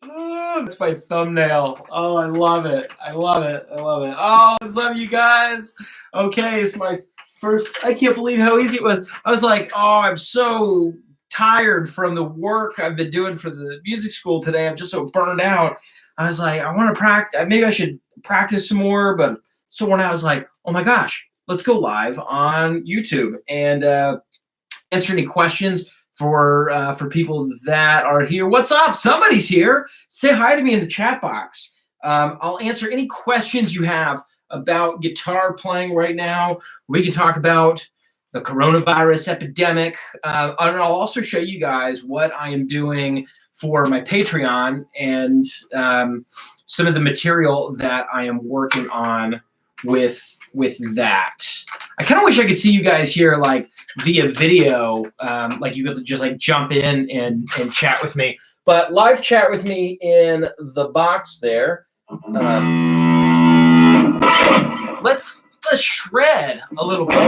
Oh, that's my thumbnail. Oh, I love it. I love it. I love it. Oh, I love you guys. Okay, it's my first. I can't believe how easy it was. I was like, oh, I'm so tired from the work I've been doing for the music school today. I'm just so burned out. I was like, I want to practice. Maybe I should practice some more. But so when I was like, oh my gosh, let's go live on YouTube and answer any questions for people that are here. What's up? Somebody's here. Say hi to me in the chat box. I'll answer any questions you have about guitar playing right now. We can talk about the coronavirus epidemic. And I'll also show you guys what I am doing for my Patreon and some of the material that I am working on with that. I kind of wish I could see you guys here like via video, like you could just like jump in and chat with me. But live chat with me in the box there. Let's shred a little bit.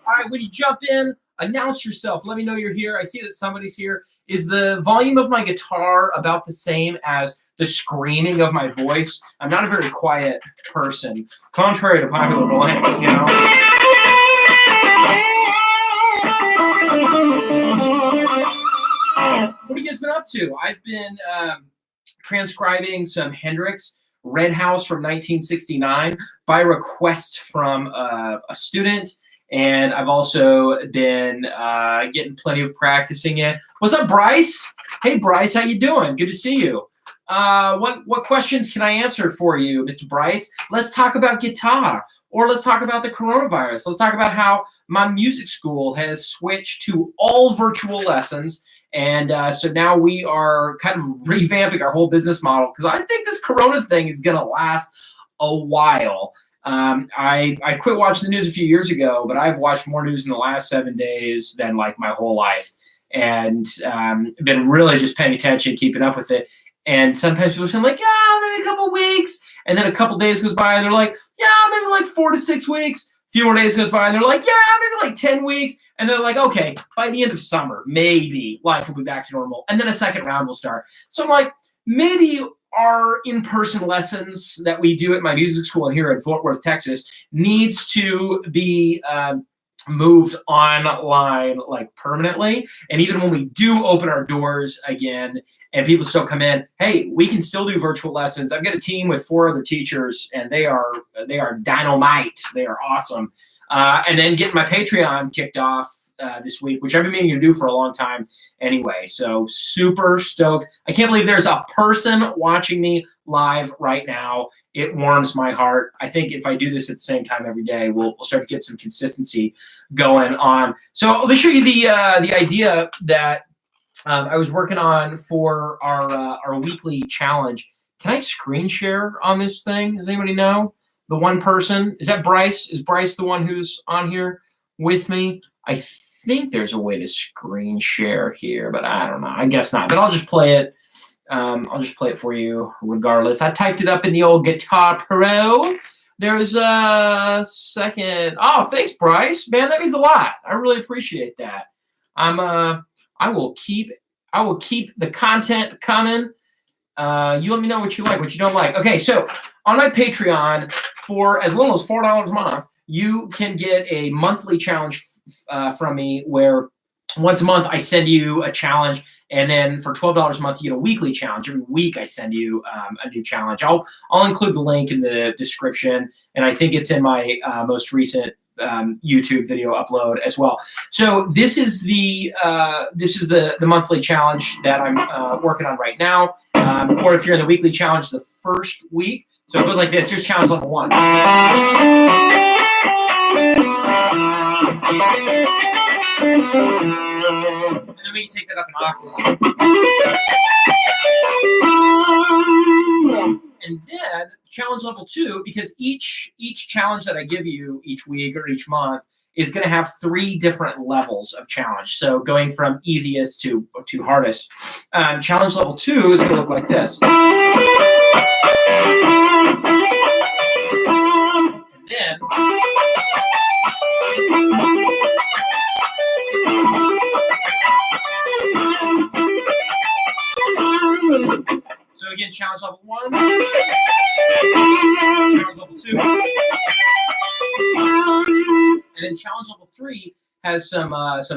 All right, when you jump in, announce yourself. Let me know you're here. I see that somebody's here. Is the volume of my guitar about the same as the screaming of my voice? I'm not a very quiet person, contrary to popular belief, you know. What have you guys been up to? I've been transcribing some Hendrix Red House from 1969 by request from a student. And I've also been getting plenty of practicing it. What's up, Bryce? Hey, Bryce, how you doing? Good to see you. What questions can I answer for you, Mr. Bryce? Let's talk about guitar, or let's talk about the coronavirus. Let's talk about how my music school has switched to all virtual lessons. And so now we are kind of revamping our whole business model because I think this corona thing is going to last a while. I quit watching the news a few years ago, but I've watched more news in the last 7 days than like my whole life, and been really just paying attention, keeping up with it. And sometimes people say like, yeah, maybe a couple weeks, and then a couple days goes by, and they're like, yeah, maybe like 4 to 6 weeks. A few more days goes by, and they're like, yeah, maybe like 10 weeks. And they're like, okay, by the end of summer, maybe life will be back to normal, and then a second round will start. So I'm like, maybe our in-person lessons that we do at my music school here in Fort Worth, Texas, needs to be moved online like permanently. And even when we do open our doors again and people still come in, hey, we can still do virtual lessons. I've got a team with 4 other teachers, and they are dynamite. They are awesome. And then getting my Patreon kicked off this week, which I've been meaning to do for a long time anyway. So super stoked. I can't believe there's a person watching me live right now. It warms my heart. I think if I do this at the same time every day, we'll start to get some consistency going on. So let me show you the idea that I was working on for our weekly challenge. Can I screen share on this thing? Does anybody know? The one person, is that Bryce? Is Bryce the one who's on here with me? I think there's a way to screen share here, but I don't know. I guess not. But I'll just play it. I'll just play it for you regardless. I typed it up in the old Guitar Pro. There's a second. Oh, thanks, Bryce. Man, that means a lot. I really appreciate that. I will keep the content coming. You let me know what you like, what you don't like. Okay, so on my Patreon, for as little as $4 a month, you can get a monthly challenge from me where once a month I send you a challenge, and then for $12 a month you get a weekly challenge. Every week I send you a new challenge. I'll include the link in the description, and I think it's in my most recent YouTube video upload as well. So this is the monthly challenge that I'm working on right now. Or if you're in the weekly challenge, the first week. So it goes like this. Here's challenge level 1. And then we can take that up an octave. And then challenge level 2, because each challenge that I give you each week or each month is going to have 3 different levels of challenge. So going from easiest to hardest. Challenge level 2 is going to look like this. 2. And then challenge level 3 has some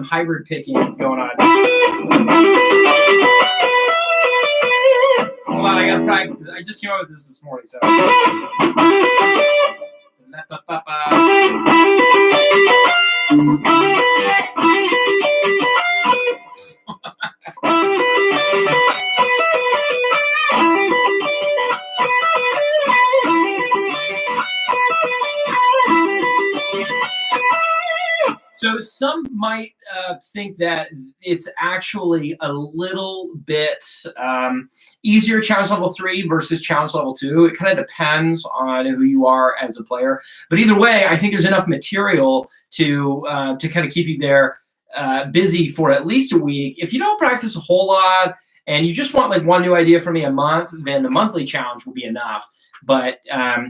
hybrid picking going on. Hold on, I gotta practice. I just came up with this morning, so. So some might think that it's actually a little bit easier challenge level 3 versus challenge level 2. It kind of depends on who you are as a player. But either way, I think there's enough material to kind of keep you there busy for at least a week. If you don't practice a whole lot and you just want like one new idea from me a month, then the monthly challenge will be enough. But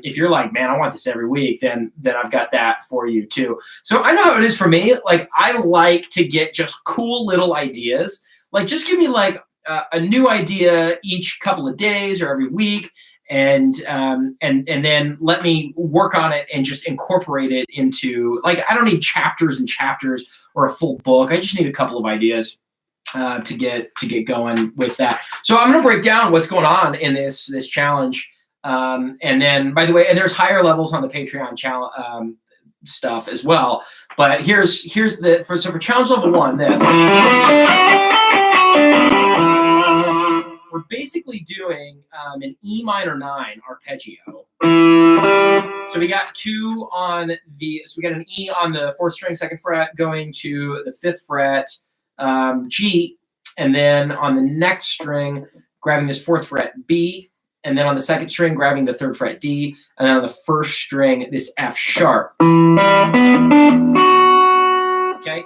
if you're like, man, I want this every week, then I've got that for you too. So I know how it is for me. Like, I like to get just cool little ideas. Like, just give me like a new idea each couple of days or every week, and then let me work on it and just incorporate it into, like, I don't need chapters and chapters or a full book. I just need a couple of ideas to get going with that. So I'm gonna break down what's going on in this challenge. And then, by the way, and there's higher levels on the Patreon challenge stuff as well. But here's the for challenge level 1. This we're basically doing an E minor 9 arpeggio. So we got we got an E on the 4th string, 2nd fret, going to the 5th fret, G, and then on the next string, grabbing this 4th fret, B. And then on the 2nd string, grabbing the 3rd fret, D, and then on the 1st string, this F sharp. Okay,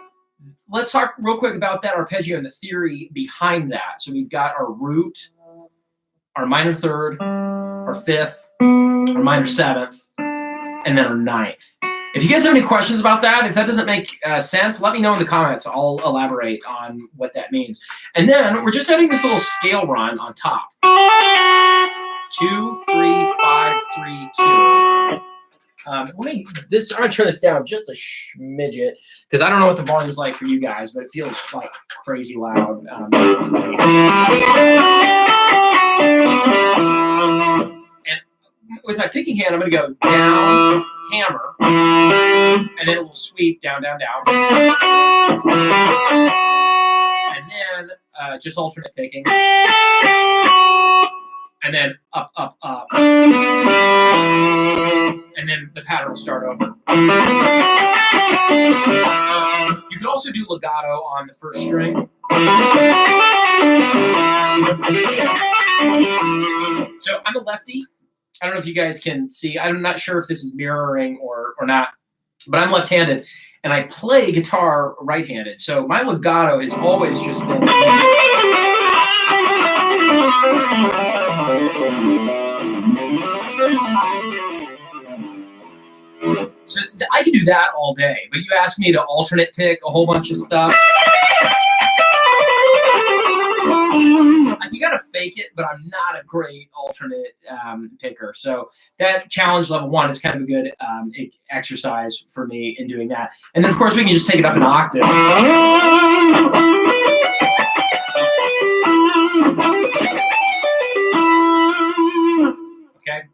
let's talk real quick about that arpeggio and the theory behind that. So we've got our root, our minor 3rd, our 5th, our minor 7th, and then our 9th. If you guys have any questions about that, if that doesn't make sense, let me know in the comments. I'll elaborate on what that means. And then we're just adding this little scale run on top. 2, 3, 5, 3, 2. I'm gonna turn this down just a smidget because I don't know what the volume's like for you guys, but it feels like crazy loud. And with my picking hand, I'm gonna go down, hammer, and then it will sweep down, down, down, and then just alternate picking. And then up, up, up. And then the pattern will start over. You could also do legato on the 1st string. So I'm a lefty. I don't know if you guys can see. I'm not sure if this is mirroring or not, but I'm left-handed. And I play guitar right-handed. So my legato has always just been So I can do that all day, but you asked me to alternate pick a whole bunch of stuff. Like, you gotta fake it, but I'm not a great alternate picker. So that challenge level 1 is kind of a good exercise for me in doing that. And then of course we can just take it up an octave. Okay.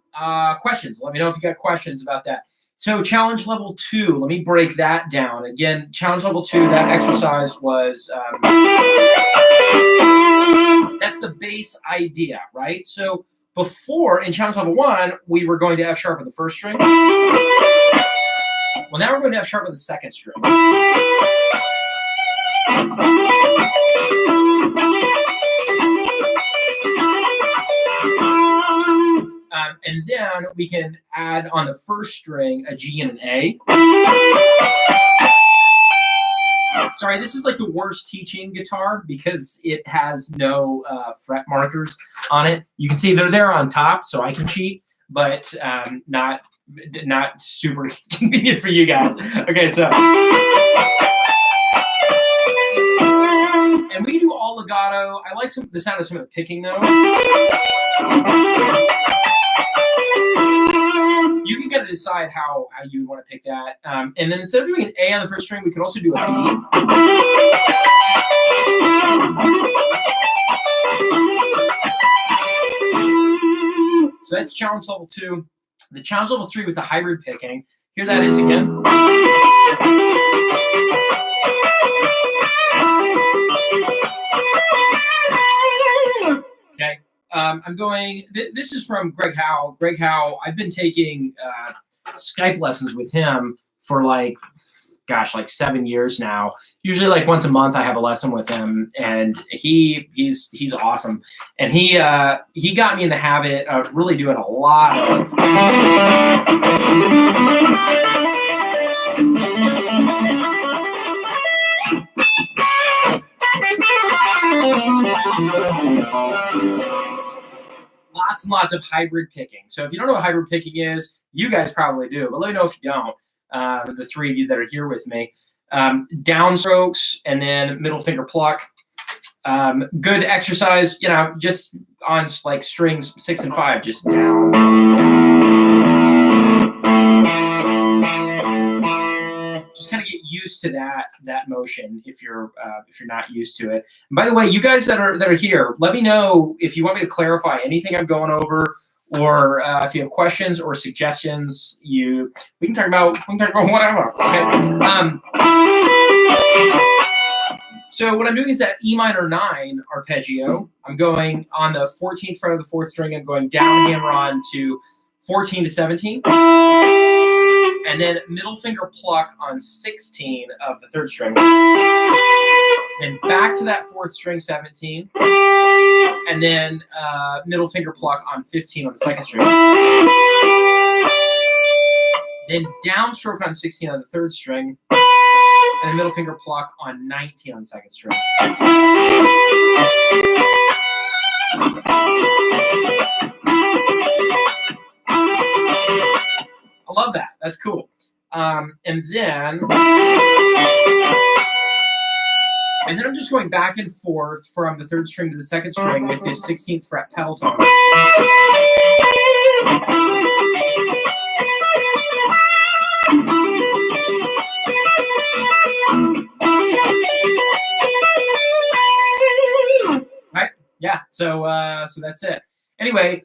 Questions? Let me know if you got questions about that. So challenge level 2, let me break that down. Again, challenge level 2, that exercise was, that's the base idea, right? So before, in challenge level 1, we were going to F sharp on the 1st string. Well, now we're going to F sharp on the 2nd string. And then we can add on the 1st string a G and an A. Sorry, this is like the worst teaching guitar because it has no fret markers on it. You can see they're there on top, so I can cheat, but not super convenient for you guys. Okay, so. And we can do all legato. I like the sound of some of the picking though. You can get decide how you want to pick that. And then instead of doing an A on the first string, we could also do a B. So that's challenge level 2. The challenge level 3 with the hybrid picking. Here that is again. Okay. I'm going, this is from Greg Howe. Greg Howe, I've been taking Skype lessons with him for like 7 years now. Usually like once a month I have a lesson with him, and he's awesome. And he got me in the habit of really doing a lot of lots and lots of hybrid picking. So if you don't know what hybrid picking is, you guys probably do, but let me know if you don't. The three of you that are here with me. Downstrokes and then middle finger pluck. Good exercise, just on like strings 6 and 5, just down, just kind of get used to that motion if you're not used to it. And by the way, you guys that are here, let me know if you want me to clarify anything I'm going over, or if you have questions or suggestions. We can talk about whatever. Okay. So what I'm doing is that E minor 9 arpeggio. I'm going on the 14th fret of the 4th string. I'm going down hammer on to 14 to 17. And then middle finger pluck on 16 of the 3rd string. Then back to that 4th string, 17. And then middle finger pluck on 15 on the 2nd string. Then downstroke on 16 on the 3rd string. And middle finger pluck on 19 on the 2nd string. I love that. That's cool. And then I'm just going back and forth from the 3rd string to the 2nd string with this 16th fret pedal tone. Right? Yeah. So that's it. Anyway,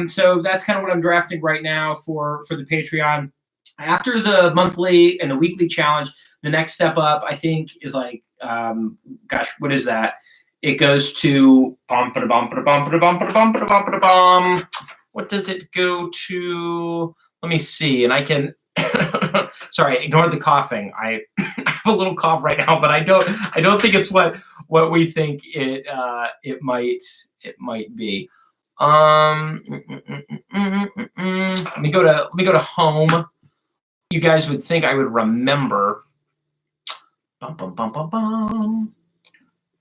so that's kind of what I'm drafting right now for the Patreon. After the monthly and the weekly challenge, the next step up, I think, is like, what is that? It goes to what does it go to? Let me see, and I can. Sorry, ignore the coughing. I have a little cough right now, but I don't think it's what we think it might be. Let me go to home. You guys would think I would remember.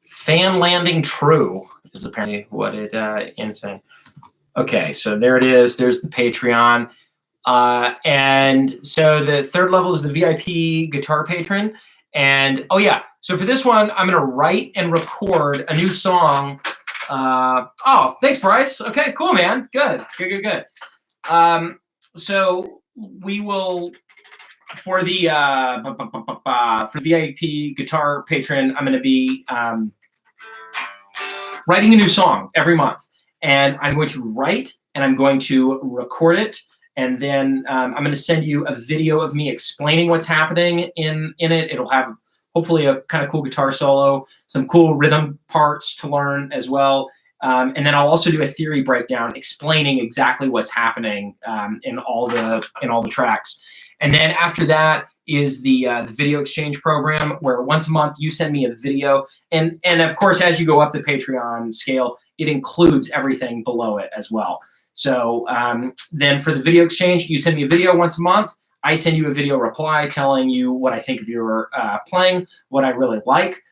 Fan landing true is apparently what it ends in. Okay, so there it is. There's the Patreon. And so the 3rd level is the VIP guitar patron. And oh yeah, so for this one, I'm gonna write and record a new song. Oh, thanks, Bryce. Okay, cool, man. Good. So we will, for the VIP guitar patron, I'm gonna be writing a new song every month, and I'm going to write and I'm going to record it. And then I'm going to send you a video of me explaining what's happening in it. It'll have hopefully a kind of cool guitar solo, some cool rhythm parts to learn as well. And then I'll also do a theory breakdown explaining exactly what's happening in all the tracks. And then after that is the video exchange program, where once a month you send me a video. And of course, as you go up the Patreon scale, it includes everything below it as well. So then for the video exchange, you send me a video once a month. I send you a video reply telling you what I think of your playing, what I really like,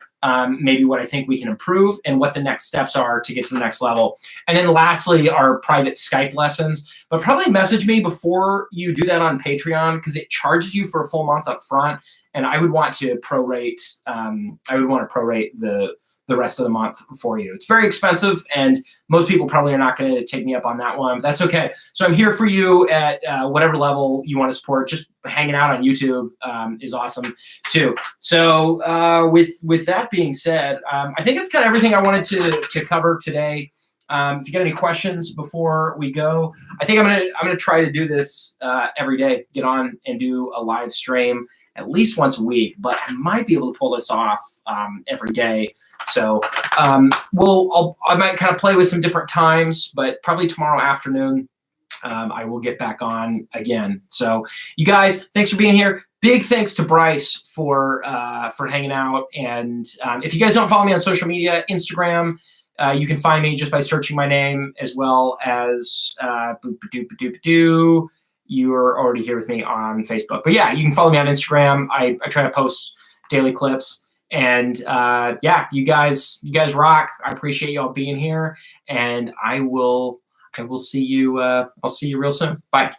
maybe what I think we can improve, and what the next steps are to get to the next level. And then lastly, our private Skype lessons. But probably message me before you do that on Patreon, because it charges you for a full month up front. And I would want to prorate. I would want to prorate the rest of the month for you. It's very expensive, and most people probably are not going to take me up on that one. But that's okay. So I'm here for you at whatever level you want to support. Just hanging out on YouTube is awesome too. So with that being said, I think it's kind of everything I wanted to cover today. If you got any questions before we go, I think I'm gonna try to do this every day. Get on and do a live stream at least once a week, but I might be able to pull this off every day. So I might kind of play with some different times, but probably tomorrow afternoon I will get back on again. So you guys, thanks for being here. Big thanks to Bryce for hanging out. And if you guys don't follow me on social media, Instagram. You can find me just by searching my name, as well as you are already here with me on Facebook. But yeah, you can follow me on Instagram. I try to post daily clips. And yeah, you guys rock. I appreciate y'all being here. And I will see you I'll see you real soon. Bye.